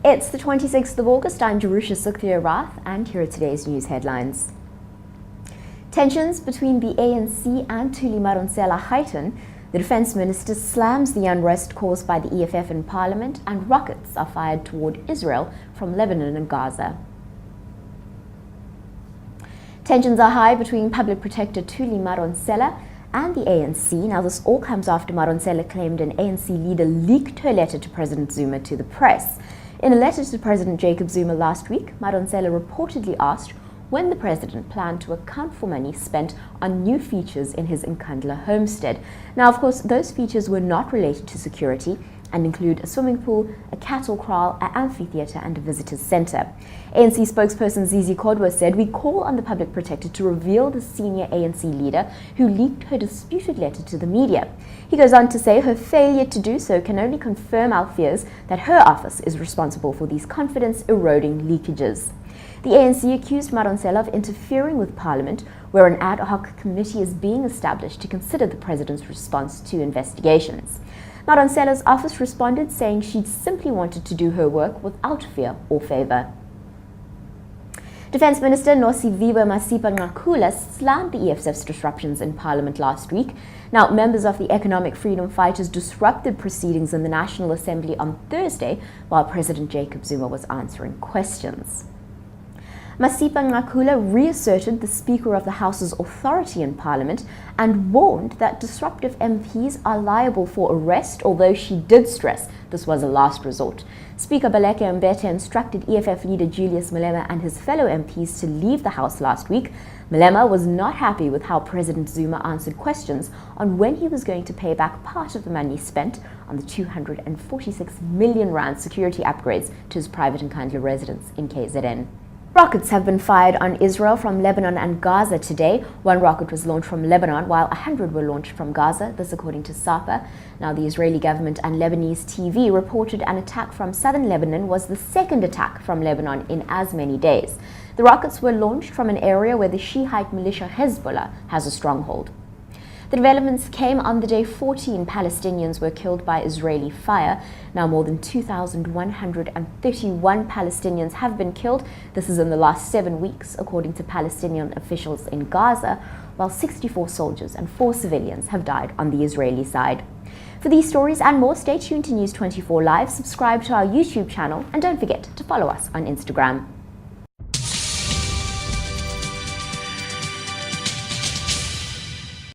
It's the 26th of August. I'm Jerusha Sukhdeo Rath, and here are today's news headlines. Tensions between the ANC and Thuli Madonsela heighten. The Defence Minister slams the unrest caused by the EFF in Parliament, and rockets are fired toward Israel from Lebanon and Gaza. Tensions are high between Public Protector Thuli Madonsela and the ANC. Now, this all comes after Madonsela claimed an ANC leader leaked her letter to President Zuma to the press. In a letter to President Jacob Zuma last week, Madonsela reportedly asked when the president planned to account for money spent on new features in his Nkandla homestead. Now, of course, those features were not related to security and include a swimming pool, a cattle kraal, an amphitheatre and a visitors centre. ANC spokesperson Zizi Kodwa said, "We call on the Public Protector to reveal the senior ANC leader who leaked her disputed letter to the media." He goes on to say her failure to do so can only confirm our fears that her office is responsible for these confidence-eroding leakages. The ANC accused Madonsela of interfering with Parliament, where an ad hoc committee is being established to consider the president's response to investigations. Madonsela's office responded, saying she simply wanted to do her work without fear or favour. Defence Minister Nosiviwe Masipa-Nqakula slammed the EFF's disruptions in Parliament last week. Now, members of the Economic Freedom Fighters disrupted proceedings in the National Assembly on Thursday while President Jacob Zuma was answering questions. Masipa-Nqakula reasserted the Speaker of the House's authority in Parliament and warned that disruptive MPs are liable for arrest, although she did stress this was a last resort. Speaker Baleka Mbete instructed EFF leader Julius Malema and his fellow MPs to leave the House last week. Malema was not happy with how President Zuma answered questions on when he was going to pay back part of the money spent on the 246 million rand security upgrades to his private Nkandla residence in KZN. Rockets have been fired on Israel from Lebanon and Gaza today. One rocket was launched from Lebanon, while 100 were launched from Gaza, this according to SAPA. Now, the Israeli government and Lebanese TV reported an attack from southern Lebanon was the second attack from Lebanon in as many days. The rockets were launched from an area where the Shiite militia Hezbollah has a stronghold. The developments came on the day 14 Palestinians were killed by Israeli fire. Now, more than 2,131 Palestinians have been killed. This is in the last 7 weeks, according to Palestinian officials in Gaza, while 64 soldiers and 4 civilians have died on the Israeli side. For these stories and more, stay tuned to News 24 Live, subscribe to our YouTube channel, and don't forget to follow us on Instagram.